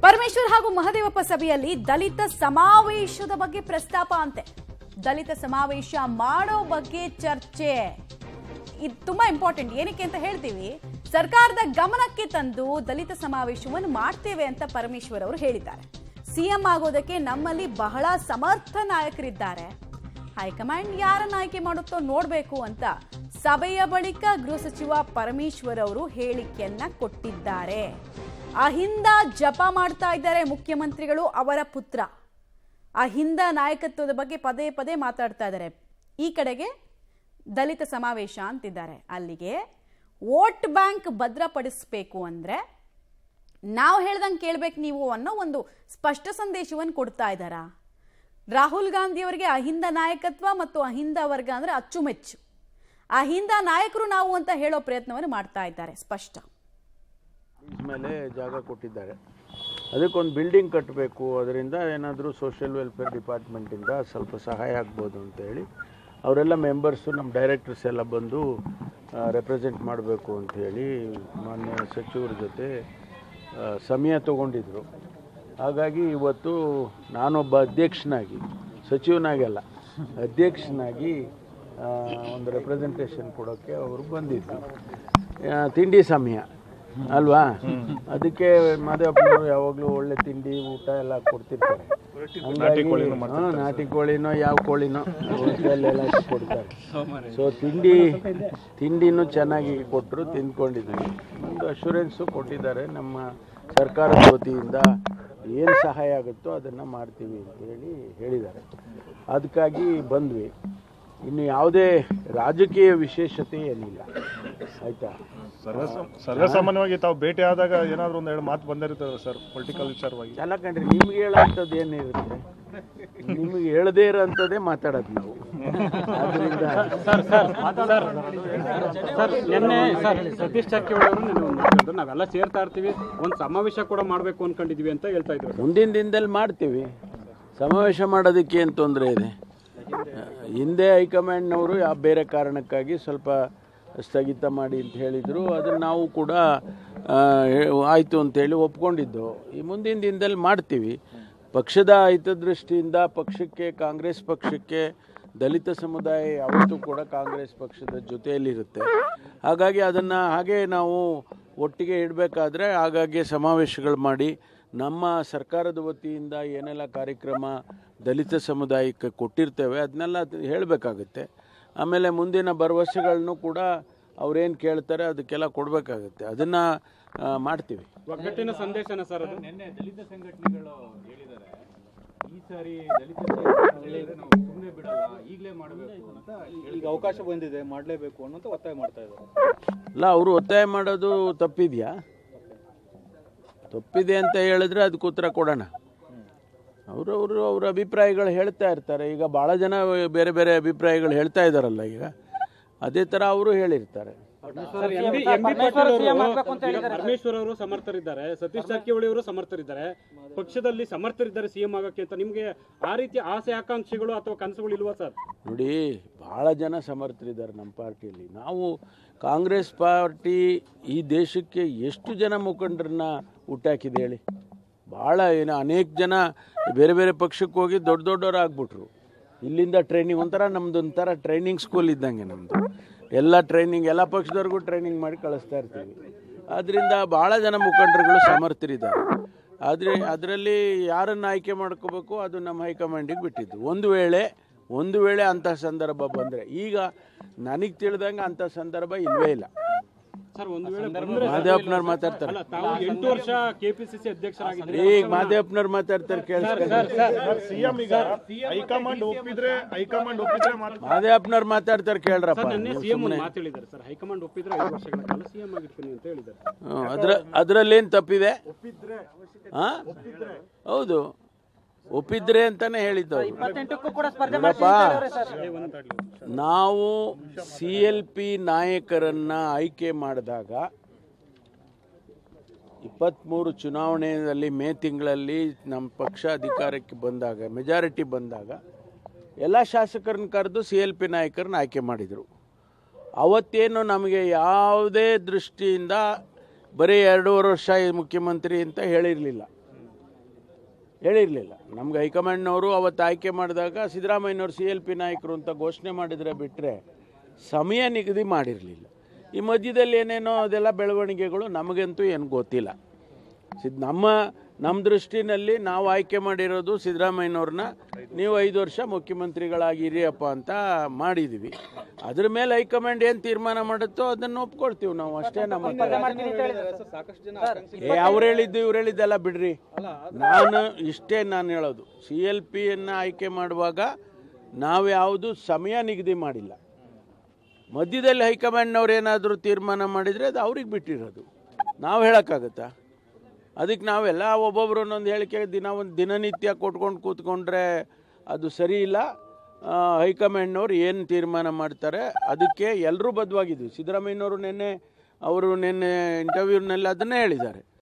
ಪರಮೇಶ್ವರ್ ಹಾಗೂ ಮಹದೇವಪ್ಪ ಸಭೆಯಲ್ಲಿ ದಲಿತ ಸಮಾವೇಶದ ಬಗ್ಗೆ ಪ್ರಸ್ತಾಪ ಅಂತೆ. ದಲಿತ ಸಮಾವೇಶ ಮಾಡೋ ಬಗ್ಗೆ ಚರ್ಚೆ. ಇದು ತುಂಬಾ ಇಂಪಾರ್ಟೆಂಟ್. ಏನಕ್ಕೆ ಅಂತ ಹೇಳ್ತೀವಿ, ಸರ್ಕಾರದ ಗಮನಕ್ಕೆ ತಂದು ದಲಿತ ಸಮಾವೇಶವನ್ನು ಮಾಡ್ತೇವೆ ಅಂತ ಪರಮೇಶ್ವರ್ ಅವರು ಹೇಳಿದ್ದಾರೆ. ಸಿಎಂ ಆಗೋದಕ್ಕೆ ನಮ್ಮಲ್ಲಿ ಬಹಳ ಸಮರ್ಥ ನಾಯಕರಿದ್ದಾರೆ, ಹೈಕಮಾಂಡ್ ಯಾರನ್ನ ಆಯ್ಕೆ ಮಾಡುತ್ತೋ ನೋಡಬೇಕು ಅಂತ ಸಭೆಯ ಬಳಿಕ ಗೃಹ ಸಚಿವ ಪರಮೇಶ್ವರ್ ಅವರು ಹೇಳಿಕೆಯನ್ನ ಕೊಟ್ಟಿದ್ದಾರೆ. ಅಹಿಂದ ಜಪ ಮಾಡ್ತಾ ಇದ್ದಾರೆ ಮುಖ್ಯಮಂತ್ರಿಗಳು, ಅವರ ಪುತ್ರ. ಅಹಿಂದ ನಾಯಕತ್ವದ ಬಗ್ಗೆ ಪದೇ ಪದೇ ಮಾತಾಡ್ತಾ ಇದ್ದಾರೆ. ಈ ಕಡೆಗೆ ದಲಿತ ಸಮಾವೇಶ ಅಂತಿದ್ದಾರೆ. ಅಲ್ಲಿಗೆ ವೋಟ್ ಬ್ಯಾಂಕ್ ಭದ್ರಪಡಿಸಬೇಕು ಅಂದ್ರೆ ನಾವು ಹೇಳ್ದಂಗೆ ಕೇಳ್ಬೇಕು ನೀವು ಅನ್ನೋ ಒಂದು ಸ್ಪಷ್ಟ ಸಂದೇಶವನ್ನು ಕೊಡ್ತಾ ಇದ್ದಾರ. ರಾಹುಲ್ ಗಾಂಧಿ ಅವರಿಗೆ ಅಹಿಂದ ನಾಯಕತ್ವ ಮತ್ತು ಅಹಿಂದ ವರ್ಗ ಅಂದ್ರೆ ಅಚ್ಚುಮೆಚ್ಚು. ಅಹಿಂದ ನಾಯಕರು ನಾವು ಅಂತ ಹೇಳೋ ಪ್ರಯತ್ನವನ್ನು ಮಾಡ್ತಾ ಇದ್ದಾರೆ. ಸ್ಪಷ್ಟ ಮೇಲೆ ಜಾಗ ಕೊಟ್ಟಿದ್ದಾರೆ, ಅದಕ್ಕೊಂದು ಬಿಲ್ಡಿಂಗ್ ಕಟ್ಟಬೇಕು, ಅದರಿಂದ ಏನಾದರೂ ಸೋಷಿಯಲ್ ವೆಲ್ಫೇರ್ ಡಿಪಾರ್ಟ್ಮೆಂಟಿಂದ ಸ್ವಲ್ಪ ಸಹಾಯ ಆಗ್ಬೋದು ಅಂತ ಹೇಳಿ ಅವರೆಲ್ಲ ಮೆಂಬರ್ಸು, ನಮ್ಮ ಡೈರೆಕ್ಟರ್ಸ್ ಎಲ್ಲ ಬಂದು ರೆಪ್ರೆಸೆಂಟ್ ಮಾಡಬೇಕು ಅಂಥೇಳಿ ಮಾನ್ಯ ಸಚಿವರ ಜೊತೆ ಸಮಯ ತಗೊಂಡಿದ್ರು. ಹಾಗಾಗಿ ಇವತ್ತು ನಾನೊಬ್ಬ ಅಧ್ಯಕ್ಷನಾಗಿ, ಸಚಿವನಾಗಲ್ಲ ಅಧ್ಯಕ್ಷನಾಗಿ ಒಂದು ರೆಪ್ರೆಸೆಂಟೇಷನ್ ಕೊಡೋಕ್ಕೆ ಅವರು ಬಂದಿದ್ರು. ತಿಂಡಿ ಸಮಯ ಅಲ್ವಾ, ಅದಕ್ಕೆ ಮಾದೇವಪ್ಪನವರು ಯಾವಾಗಲೂ ಒಳ್ಳೆ ತಿಂಡಿ ಊಟ ಎಲ್ಲ ಕೊಡ್ತಿರ್ತಾರೆ. ಹಂಗಾಗಿ ನಾಟಿ ಕೋಳಿನೋ ಯಾವ ಕೋಳಿನೋ ಎಲ್ಲ ಕೊಡ್ತಾರೆ. ಸೊ ತಿಂಡಿನೂ ಚೆನ್ನಾಗಿ ಕೊಟ್ಟರು, ತಿಂದ್ಕೊಂಡಿದ್ವಿ. ಒಂದು ಅಶ್ಯೂರೆನ್ಸು ಕೊಟ್ಟಿದ್ದಾರೆ, ನಮ್ಮ ಸರ್ಕಾರದ ವತಿಯಿಂದ ಏನು ಸಹಾಯ ಆಗುತ್ತೋ ಅದನ್ನು ಮಾಡ್ತೀವಿ ಅಂತೇಳಿ ಹೇಳಿದ್ದಾರೆ. ಅದಕ್ಕಾಗಿ ಬಂದ್ವಿ. ಇನ್ನು ಯಾವುದೇ ರಾಜಕೀಯ ವಿಶೇಷತೆ ಏನಿಲ್ಲ, ಆಯ್ತಾ. ಸರ್ವಸಾಮಾನ್ಯವಾಗಿ ತಾವು ಭೇಟಿ ಆದಾಗ ಏನಾದರೂ ಒಂದು ಎರಡು ಮಾತು ಬಂದಿರ್ತದೆ ಸರ್, ಪೊಲಿಟಿಕಲ್ ವಿಚಾರವಾಗಿ. ಅಲ್ಲ ಕಣ್ರಿ, ನಿಮ್ಗೆ ಹೇಳೋಂಥದ್ದು ಏನಿರುತ್ತೆ, ನಿಮಗೆ ಹೇಳದೇ ಇರೋಂಥದ್ದೇ ಮಾತಾಡೋದು ನಾವು. ಅದರಿಂದ ನಿನ್ನೆ ಸತೀಶ್ ಜಾರಕಿಹೊಳಿ ಅವರು ನಾವೆಲ್ಲ ಸೇರ್ತಾ ಇರ್ತೀವಿ, ಒಂದು ಸಮಾವೇಶ ಕೂಡ ಮಾಡಬೇಕು ಅನ್ಕೊಂಡಿದೀವಿ ಅಂತ ಹೇಳ್ತಾ ಇದ್ರು. ಮುಂದಿನ ದಿನದಲ್ಲಿ ಮಾಡ್ತೀವಿ ಸಮಾವೇಶ. ಮಾಡೋದಕ್ಕೆ ಏನು ತೊಂದರೆ ಇದೆ? ಹಿಂದೆ ಹೈಕಮಾಂಡ್ನವರು ಯಾವ ಬೇರೆ ಕಾರಣಕ್ಕಾಗಿ ಸ್ವಲ್ಪ ಸ್ಥಗಿತ ಮಾಡಿ ಅಂತ ಹೇಳಿದರು. ಅದನ್ನು ನಾವು ಕೂಡ ಆಯಿತು ಅಂತೇಳಿ ಒಪ್ಕೊಂಡಿದ್ದು. ಈ ಮುಂದಿನ ದಿನದಲ್ಲಿ ಮಾಡ್ತೀವಿ. ಪಕ್ಷದ ಹಿತದೃಷ್ಟಿಯಿಂದ ಪಕ್ಷಕ್ಕೆ, ಕಾಂಗ್ರೆಸ್ ಪಕ್ಷಕ್ಕೆ ದಲಿತ ಸಮುದಾಯ ಯಾವತ್ತೂ ಕೂಡ ಕಾಂಗ್ರೆಸ್ ಪಕ್ಷದ ಜೊತೆಯಲ್ಲಿರುತ್ತೆ. ಹಾಗಾಗಿ ಅದನ್ನು ಹಾಗೆ ನಾವು ಒಟ್ಟಿಗೆ ಇಡಬೇಕಾದ್ರೆ ಆಗಾಗ್ಗೆ ಸಮಾವೇಶಗಳು ಮಾಡಿ ನಮ್ಮ ಸರ್ಕಾರದ ವತಿಯಿಂದ ಏನೆಲ್ಲ ಕಾರ್ಯಕ್ರಮ ದಲಿತ ಸಮುದಾಯಕ್ಕೆ ಕೊಟ್ಟಿರ್ತೇವೆ ಅದನ್ನೆಲ್ಲ ಹೇಳಬೇಕಾಗುತ್ತೆ. ಆಮೇಲೆ ಮುಂದಿನ ಭರವಸೆಗಳನ್ನು ಕೂಡ ಅವ್ರೇನು ಕೇಳ್ತಾರೆ ಅದಕ್ಕೆಲ್ಲ ಕೊಡಬೇಕಾಗುತ್ತೆ. ಅದನ್ನು ಮಾಡ್ತೀವಿ. ಒಗ್ಗಟ್ಟಿನ ಸಂದೇಶನ ಸರ್ ಅದು. ನಿನ್ನೆ ದಲಿತ ಸಂಘಟನೆಗಳು ಹೇಳಿದ್ದಾರೆ, ಈ ಸಾರಿ ದಲಿತ ನಾವು ಸುಮ್ಮನೆ ಬಿಡಲ್ಲ, ಈಗಲೇ ಮಾಡಬೇಕು ಅಂತ. ಈಗ ಅವಕಾಶ ಬಂದಿದೆ, ಮಾಡಲೇಬೇಕು ಅನ್ನೋಂತ ಒತ್ತಾಯ ಮಾಡ್ತಾ ಇದ್ದಾರೆ. ಅಲ್ಲ, ಅವರು ಒತ್ತಾಯ ಮಾಡೋದು ತಪ್ಪಿದೆಯಾ? ತಪ್ಪಿದೆ ಅಂತ ಹೇಳಿದ್ರೆ ಅದಕ್ಕೆ ಉತ್ತರ ಕೊಡೋಣ. ಅವ್ರ ಅಭಿಪ್ರಾಯಗಳು ಹೇಳ್ತಾ ಇರ್ತಾರೆ. ಈಗ ಭಾಳ ಜನ ಬೇರೆ ಬೇರೆ ಅಭಿಪ್ರಾಯಗಳು ಹೇಳ್ತಾ ಇದ್ದಾರಲ್ಲ, ಈಗ ಅದೇ ಥರ ಅವರು ಹೇಳಿರ್ತಾರೆ. ಪರಮೇಶ್ವರ್ ಅವರು ಸಮರ್ಥರಿದ್ದಾರೆ, ಸತೀಶ್ ಜಾರಕಿಹೊಳಿ ಅವರು ಸಮರ್ಥರಿದ್ದಾರೆ, ಪಕ್ಷದಲ್ಲಿ ಸಮರ್ಥರಿದ್ದಾರೆ ಸಿಎಂ ಆಗಕ್ಕೆ ಅಂತ. ನಿಮಗೆ ಆ ರೀತಿಯ ಆಸೆ ಆಕಾಂಕ್ಷೆಗಳು ಅಥವಾ ಕನಸುಗಳು ಇಲ್ವಾ ಸರ್? ನೋಡಿ, ಭಾಳ ಜನ ಸಮರ್ಥರಿದ್ದಾರೆ ನಮ್ಮ ಪಾರ್ಟಿಯಲ್ಲಿ. ನಾವು ಕಾಂಗ್ರೆಸ್ ಪಾರ್ಟಿ ಈ ದೇಶಕ್ಕೆ ಎಷ್ಟು ಜನ ಮುಖಂಡರನ್ನ ಹುಟ್ಟಾಕಿದೆ ಹೇಳಿ. ಭಾಳ ಅನೇಕ ಜನ ಬೇರೆ ಬೇರೆ ಪಕ್ಷಕ್ಕೆ ಹೋಗಿ ದೊಡ್ಡವ್ರು ಆಗ್ಬಿಟ್ರು. ಇಲ್ಲಿಂದ ಟ್ರೈನಿಂಗ್ ಒಂಥರ ನಮ್ಮದೊಂಥರ ಟ್ರೈನಿಂಗ್ ಸ್ಕೂಲ್ ಇದ್ದಂಗೆ ನಮ್ಮದು. ಎಲ್ಲ ಟ್ರೈನಿಂಗ್, ಎಲ್ಲ ಪಕ್ಷದವ್ರಿಗೂ ಟ್ರೈನಿಂಗ್ ಮಾಡಿ ಕಳಿಸ್ತಾ ಇರ್ತೀವಿ. ಆದ್ದರಿಂದ ಭಾಳ ಜನ ಮುಖಂಡರುಗಳು ಸಮರ್ಥರಿದ್ದಾರೆ. ಆದರೆ ಅದರಲ್ಲಿ ಯಾರನ್ನು ಆಯ್ಕೆ ಮಾಡ್ಕೋಬೇಕು ಅದು ನಮ್ಮ ಹೈಕಮಾಂಡಿಗೆ ಬಿಟ್ಟಿದ್ದು. ಒಂದು ವೇಳೆ ಅಂಥ ಸಂದರ್ಭ ಬಂದರೆ, ಈಗ ನನಗೆ ತಿಳಿದಂಗೆ ಅಂಥ ಸಂದರ್ಭ ಇಲ್ಲವೇ ಇಲ್ಲ. ಮಾದೇವಪ್ಪನವ್ರು ಮಾತಾಡ್ತಾರೆ. ಈಗ ಮಾದೇವಪ್ಪನವ್ರು ಮಾತಾಡ್ತಾರೆ, ಮಾದೇವಪ್ಪನವ್ರು ಮಾತಾಡ್ತಾರೆ, ಕೇಳ್ರಪ್ಪ. ಅದ್ರಲ್ಲೇನು ತಪ್ಪಿದೆ? ಹೌದು, ಒಪ್ಪಿದ್ರೆ ಅಂತಾನೆ ಹೇಳಿದ್ದು. ನಾವು CLP ನಾಯಕರನ್ನ ಆಯ್ಕೆ ಮಾಡಿದಾಗ 23 ಚುನಾವಣೆಯಲ್ಲಿ ಮೇ ತಿಂಗಳಲ್ಲಿ ನಮ್ಮ ಪಕ್ಷ ಅಧಿಕಾರಕ್ಕೆ ಬಂದಾಗ, ಮೆಜಾರಿಟಿ ಬಂದಾಗ ಎಲ್ಲ ಶಾಸಕರನ್ನ ಕರೆದು CLP ನಾಯಕರನ್ನ ಆಯ್ಕೆ ಮಾಡಿದರು. ಅವತ್ತೇನು ನಮಗೆ ಯಾವುದೇ ದೃಷ್ಟಿಯಿಂದ ಬರೀ 2.5 ವರ್ಷ ಮುಖ್ಯಮಂತ್ರಿ ಅಂತ ಹೇಳಿರಲಿಲ್ಲ. ಹೇಳಿರಲಿಲ್ಲ. ನಮ್ಗೆ ಹೈಕಮಾಂಡ್ನವರು ಅವತ್ತು ಆಯ್ಕೆ ಮಾಡಿದಾಗ ಸಿದ್ದರಾಮಯ್ಯನವರು CLP ನಾಯಕರು ಅಂತ ಘೋಷಣೆ ಮಾಡಿದರೆ ಬಿಟ್ಟರೆ ಸಮಯ ನಿಗದಿ ಮಾಡಿರಲಿಲ್ಲ. ಈ ಮಧ್ಯದಲ್ಲಿ ಏನೇನೋ ಅದೆಲ್ಲ ಬೆಳವಣಿಗೆಗಳು ನಮಗಂತೂ ಏನು ಗೊತ್ತಿಲ್ಲ. ನಮ್ಮ ದೃಷ್ಟಿನಲ್ಲಿ ನಾವು ಆಯ್ಕೆ ಮಾಡಿರೋದು ಸಿದ್ದರಾಮಯ್ಯನವ್ರನ್ನ ನೀವು 5 ವರ್ಷ ಮುಖ್ಯಮಂತ್ರಿಗಳಾಗಿರಿಯಪ್ಪ ಅಂತ ಮಾಡಿದ್ವಿ. ಅದ್ರ ಮೇಲೆ ಹೈಕಮಾಂಡ್ ಏನು ತೀರ್ಮಾನ ಮಾಡುತ್ತೋ ಅದನ್ನು ಒಪ್ಕೊಳ್ತೀವಿ ನಾವು, ಅಷ್ಟೇ. ನಮ್ಮ ಸಾಕಷ್ಟು ಜನ ಅವ್ರು ಹೇಳಿದ್ದು ಇವ್ರು ಹೇಳಿದ್ದೆಲ್ಲ ಬಿಡ್ರಿ. ನಾನು ಹೇಳೋದು CLPಯನ್ನು ಆಯ್ಕೆ ಮಾಡುವಾಗ ನಾವು ಯಾವುದು ಸಮಯ ನಿಗದಿ ಮಾಡಿಲ್ಲ. ಮಧ್ಯದಲ್ಲಿ ಹೈಕಮಾಂಡ್ನವ್ರು ಏನಾದರೂ ತೀರ್ಮಾನ ಮಾಡಿದರೆ ಅದು ಅವ್ರಿಗೆ ಬಿಟ್ಟಿರೋದು, ನಾವು ಹೇಳೋಕ್ಕಾಗತ್ತಾ? ಅದಕ್ಕೆ ನಾವೆಲ್ಲ ಒಬ್ಬೊಬ್ರು ಒಂದೊಂದು ಹೇಳಿಕೆ ದಿನನಿತ್ಯ ಕೊಟ್ಕೊಂಡು ಕೂತ್ಕೊಂಡ್ರೆ ಅದು ಸರಿ ಇಲ್ಲ. ಹೈಕಮಾಂಡ್ನವ್ರು ಏನು ತೀರ್ಮಾನ ಮಾಡ್ತಾರೆ ಅದಕ್ಕೆ ಎಲ್ಲರೂ ಬದ್ಧವಾಗಿದ್ವಿ. ಸಿದ್ದರಾಮಯ್ಯನವರು ನಿನ್ನೆ ಇಂಟರ್ವ್ಯೂನಲ್ಲಿ ಅದನ್ನೇ ಹೇಳಿದ್ದಾರೆ.